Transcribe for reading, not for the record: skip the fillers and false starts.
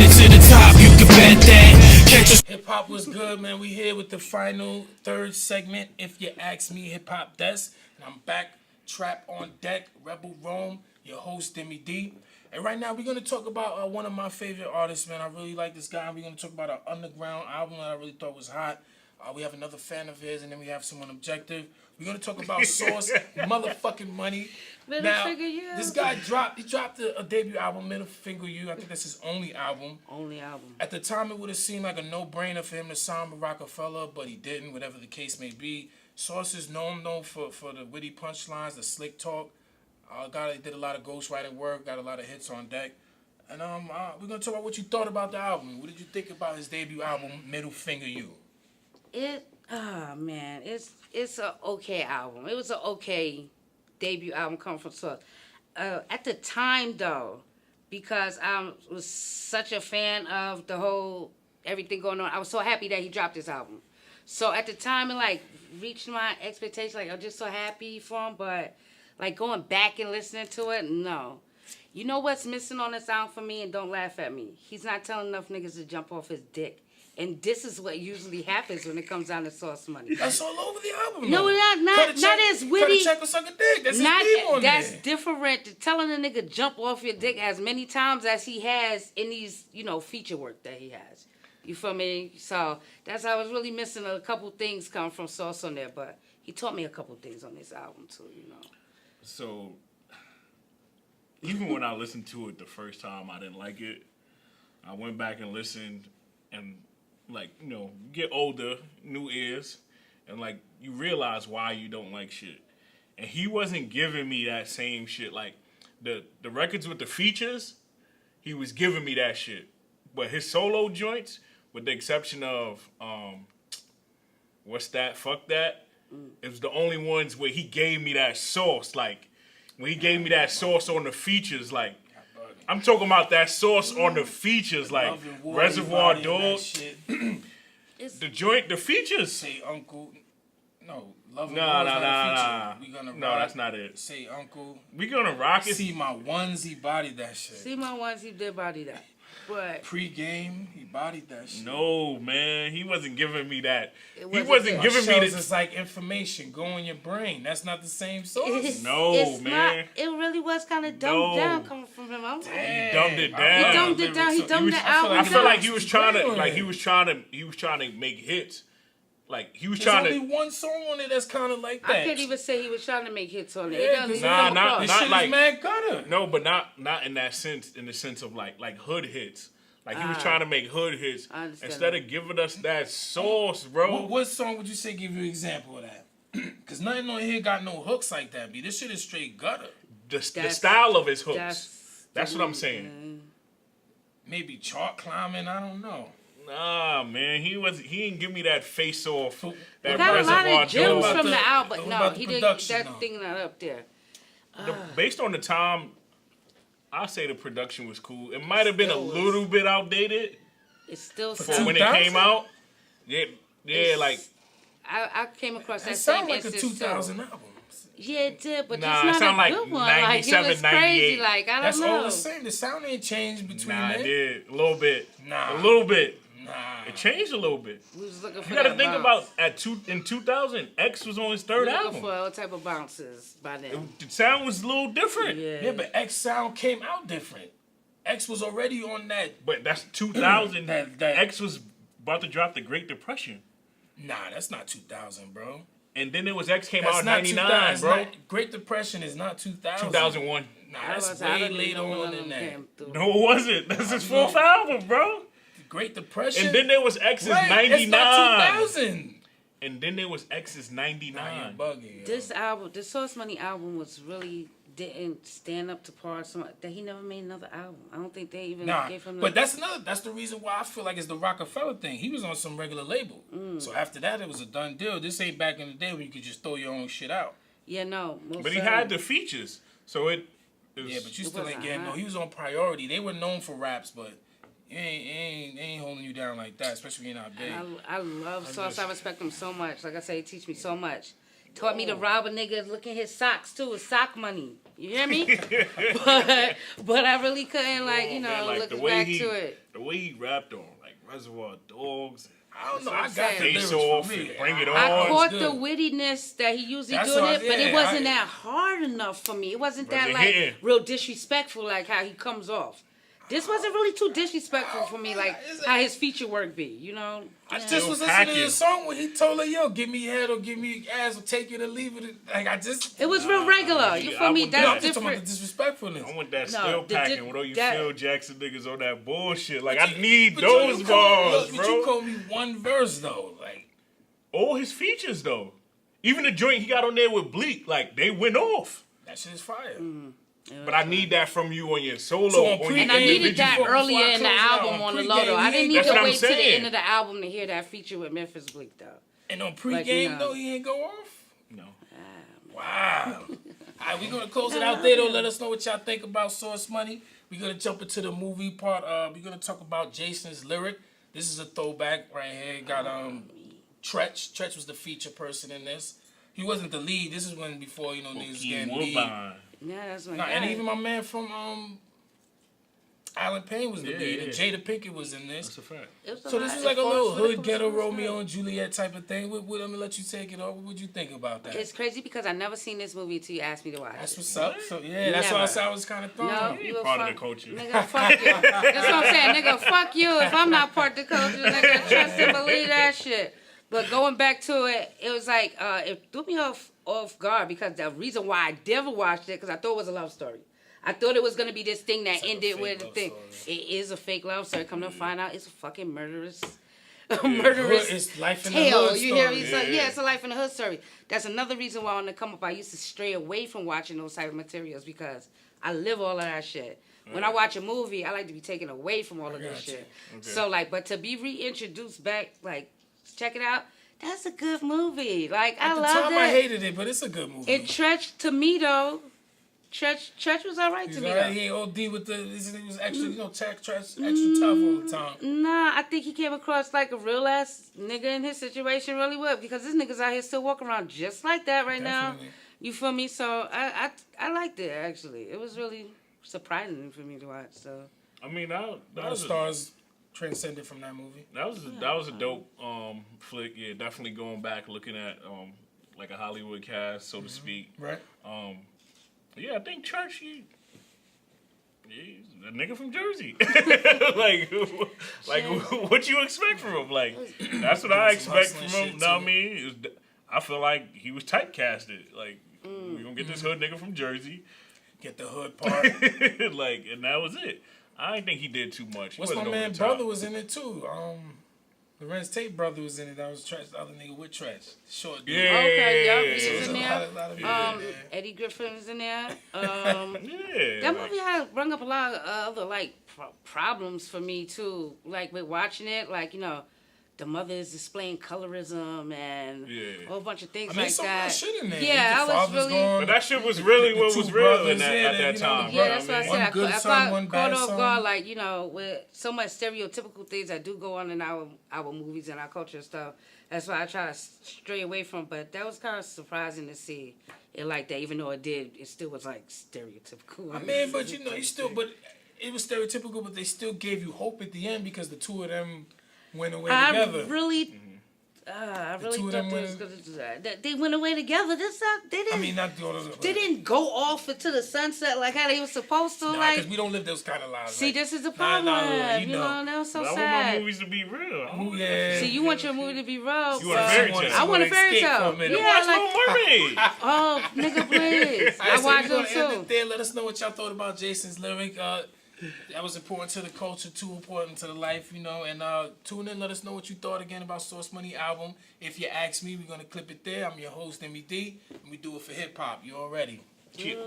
headed to the top, you can bet that. Catch us. Hip hop was good, man. We here with the final third segment. If you ask me, Hip Hop Desk, and I'm back. Trap on deck. Rebel Rome. Your host Deme D. And right now we're gonna talk about one of my favorite artists, man. I really like this guy. We're gonna talk about an underground album that I really thought was hot. We have another fan of his, and then we have someone objective. We're gonna talk about Sauce, motherfucking money. Middle Finger You. This guy dropped a debut album, Middle Finger You. I think that's his only album. Only album. At the time, it would have seemed like a no-brainer for him to sign with Rockefeller, but he didn't. Whatever the case may be, Sauce is known for the witty punchlines, the slick talk. Guy did a lot of ghostwriting work, got a lot of hits on deck. And we're gonna talk about what you thought about the album. What did you think about his debut album, Middle Finger You? Man, it's a okay album. It was an okay debut album coming from Sauce. At the time though, because I was such a fan of the whole everything going on, I was so happy that he dropped this album. So at the time it like reached my expectations. Like I'm just so happy for him, but like going back and listening to it, no. You know what's missing on this album for me, and don't laugh at me. He's not telling enough niggas to jump off his dick. And this is what usually happens when it comes down to Sauce Money. That's all over the album. No, not as witty. Cut a check or suck a dick. That's his theme on That's there. different. Telling a nigga jump off your dick as many times as he has in these, feature work that he has. You feel me? So that's how I was really missing a couple things coming from Sauce on there. But he taught me a couple things on this album too, So, even when I listened to it the first time, I didn't like it. I went back and listened, and you get older, new ears, and you realize why you don't like shit. And he wasn't giving me that same shit. Like the records with the features, he was giving me that shit. But his solo joints, with the exception of what's that? Fuck that. It was the only ones where he gave me that sauce. Like when he gave me that sauce on the features, like. I'm talking about that sauce on the features, like Reservoir Dogs. The joint, the features. Say Uncle. No, Love Nah. We gonna no, rock. That's not it. Say Uncle. We gonna rock it. See my onesie bodied that shit. See my onesie did body that. But pre-game, he bodied that shit. No, man, he wasn't giving me that. He wasn't giving me this. It's like information go in your brain. That's not the same source. No, man. Not, it really was kind of dumbed down coming from him. I'm He dumbed it down. He dumbed it down. He dumbed it out. I feel like he was trying to make hits. Like he was trying to. There's only one song on it that's kind of like that. I can't even say he was trying to make hits on it. Yeah, not like mad gutter. No, but not in that sense. In the sense of like hood hits. Like he was trying to make hood hits instead of giving us that sauce, bro. What song would you say give you an example of that? Because nothing on here got no hooks like that. B. This shit is straight gutter. The style of his hooks. That's what I'm saying. Maybe chart climbing. I don't know. Nah, man, he didn't give me that face off. That got a lot Reservoir of gems Dogs. from the album, but no, he didn't. That no. thing not up there. Based on the time, I say the production was cool. It might have been a little bit outdated. It's still for when it came out. Yeah, like I came across that same same like a 2000 album. Yeah, it did, but nah, it's not like a good one. 97, like, it was crazy. Like, I don't That's know. all the same. The sound ain't changed between Nah, them. it did. A little bit. Nah. A little bit. Nah. It changed a little bit. We was looking for You gotta that think bounce. about in 2000, X was on his third Looking album. for all type of bounces by then. The sound was a little different. Yeah, but X sound came out different. X was already on that. But that's 2000. that X was about to drop the Great Depression. Nah, that's not 2000, bro. And then it was X came out in not 99, bro. Great Depression is not 2000. 2001. Nah, that's way later on than that. No, it wasn't. That's his fourth album, bro. Great Depression. And then there was X's 99. It's not 2000. And then there was X's 99. Nah, you're bugging, this album, the Sauce Money album, was really didn't stand up to par. So that he never made another album. I don't think they even gave him. But that's the reason why I feel like it's the Rockefeller thing. He was on some regular label. So after that, it was a done deal. This ain't back in the day when you could just throw your own shit out. Yeah, no. But he had the features, so it was, yeah, but you still ain't getting no. He was on Priority. They were known for raps, but they ain't holding you down like that, especially when you're not big. I love Sauce. I respect him so much. Like I say, he teach me so much. Taught me to rob a nigga, look at his socks too, his sock money. You hear me? but I really couldn't look back to it. The way he rapped on like Reservoir Dogs. I don't know. I got the Face lyrics off for me. and Bring It On. I caught good. the wittiness that he usually That's doing what I- it, but it yeah, wasn't that hard enough for me. It wasn't that Wasn't hitting. real disrespectful like how he comes off. This wasn't really too disrespectful for me, like how his feature work be, you know? I Yeah. just was listening to the song when he told her, "Yo, give me head or give me ass or take it or leave it." Like It was real regular. You feel me? I That's I'm just talking about the different. disrespectfulness. I want that No, still the packing di- with all you that- Phil Jackson niggas on that bullshit. Like, I need But those you bars, but bro. you called me one verse though, like. All his features, though. Even the joint he got on there with Bleak, like, they went off. That shit is fire. But I need that from you on your solo. So on on your And I needed individual. that before earlier I in the close it out, album on on the pregame, low. I he didn't ain't- need That's to what I'm wait to the saying. end of the album to hear that feature with Memphis Bleak, though. And on pregame Like, you know. though, he ain't go off. No. Wow. All right, we're gonna close it out there though. Let us know what y'all think about Source Money. We're gonna jump into the movie part. We're gonna talk about Jason's lyric. This is a throwback right here. Got Tretch. Tretch was the feature person in this. He wasn't the lead. This is when before niggas was Key getting lead. Woodbine. Yeah, that's my Nah, guy. and even my man from Alan Payne was the Yeah, lead. yeah. And Jada Pinkett was in this. That's a fact. It was So this lot- is it like a falls little hood political, ghetto it was Romeo good. and Juliet type of thing. I'm gonna let you take it over. What would you think about that? It's crazy because I never seen this movie until you asked me to watch That's it. what's up. So yeah, that's why I Never. said I was kind of thrown. No, ain't you a part of fuck, the culture. Nigga, fuck you. That's what I'm saying, nigga. Fuck you. If I'm not part of the culture, nigga, trust and believe that shit. But going back to it, it was like it threw me off guard because the reason why I never watched it because I thought it was a love story. I thought it was gonna be this thing that It's like a ended fake with a love thing. story. It is a fake love story. Come to find out, it's a fucking murderous, Hood murderous is life in the tale. hood You hear me? story. So, yeah, it's a life in the hood story. That's another reason why on the come up, I used to stray away from watching those type of materials because I live all of that shit. When I watch a movie, I like to be taken away from all of this got you. shit. Okay. So like, but to be reintroduced back, like, check it out. That's a good movie. Like, I At the loved time, it. I hated it, but it's a good movie. It Tretch to me though. Tretch was alright He's to me alright. though. He ain't OD with the. He was extra, extra tough all the time. Nah, I think he came across like a real ass nigga in his situation really would because this nigga's out here still walking around just like that right Definitely. now. You feel me? So I liked it actually. It was really surprising for me to watch. So I mean, A lot of stars transcended from that movie. that was a dope flick. Yeah, definitely going back looking at like a Hollywood cast, so to speak. Right. Yeah, I think Church, he's a nigga from Jersey. like what you expect from him? Like, that's what I expect from hustling him. shit, Know what I too. mean? I feel like he was typecasted. Like, we gonna get this hood nigga from Jersey. Get the hood part. Like, and that was it. I didn't think he did too much. He What's my wasn't over man the top. brother was in it too. Lorenz Tate brother was in it. That was Tretch, the other nigga with Tretch. Short dude. Yeah. okay, yup, So he So was there's in a there. lot of people in there. Eddie Griffin was in there. Yeah. That movie had brought up a lot of other like problems for me too. Like with watching it, like the mother is displaying colorism and Yeah. a whole bunch of things I mean, like some that. real shit in there. Yeah, The I was father's really. gone. But that shit was really what The was two real brothers, at yeah, that you know, time. Yeah, that's what I One said. good I son, one caught bad off son. guard, like with so much stereotypical things that do go on in our movies and our culture and stuff. That's why I try to stray away from. But that was kind of surprising to see it like that. Even though it still was like stereotypical. I mean, but but it was stereotypical, but they still gave you hope at the end because the two of them went away together. I really two of them thought they was went- gonna do that. They went away together. They didn't. I mean, not the other. they didn't go off into the sunset like how they were supposed to. Like, because we don't live those kind of lives. see, like, this is the Nah, problem. nah, you know, that was so But I want my sad. movies to be real. I want- yeah. See, you want your movie to be real. You want a but fairy tale. I want a fairy Escape tale. for a minute. Yeah, Watch like, Little Mermaid. oh, nigga, please. All right, I so watched we're them gonna end too. it there. Let us know what y'all thought about Jason's lyric. That was important to the culture, too important to the life, And tune in. Let us know what you thought again about Source Money album. If you ask me, we're gonna clip it there. I'm your host, Deme D, and we do it for hip hop. You already. Cute.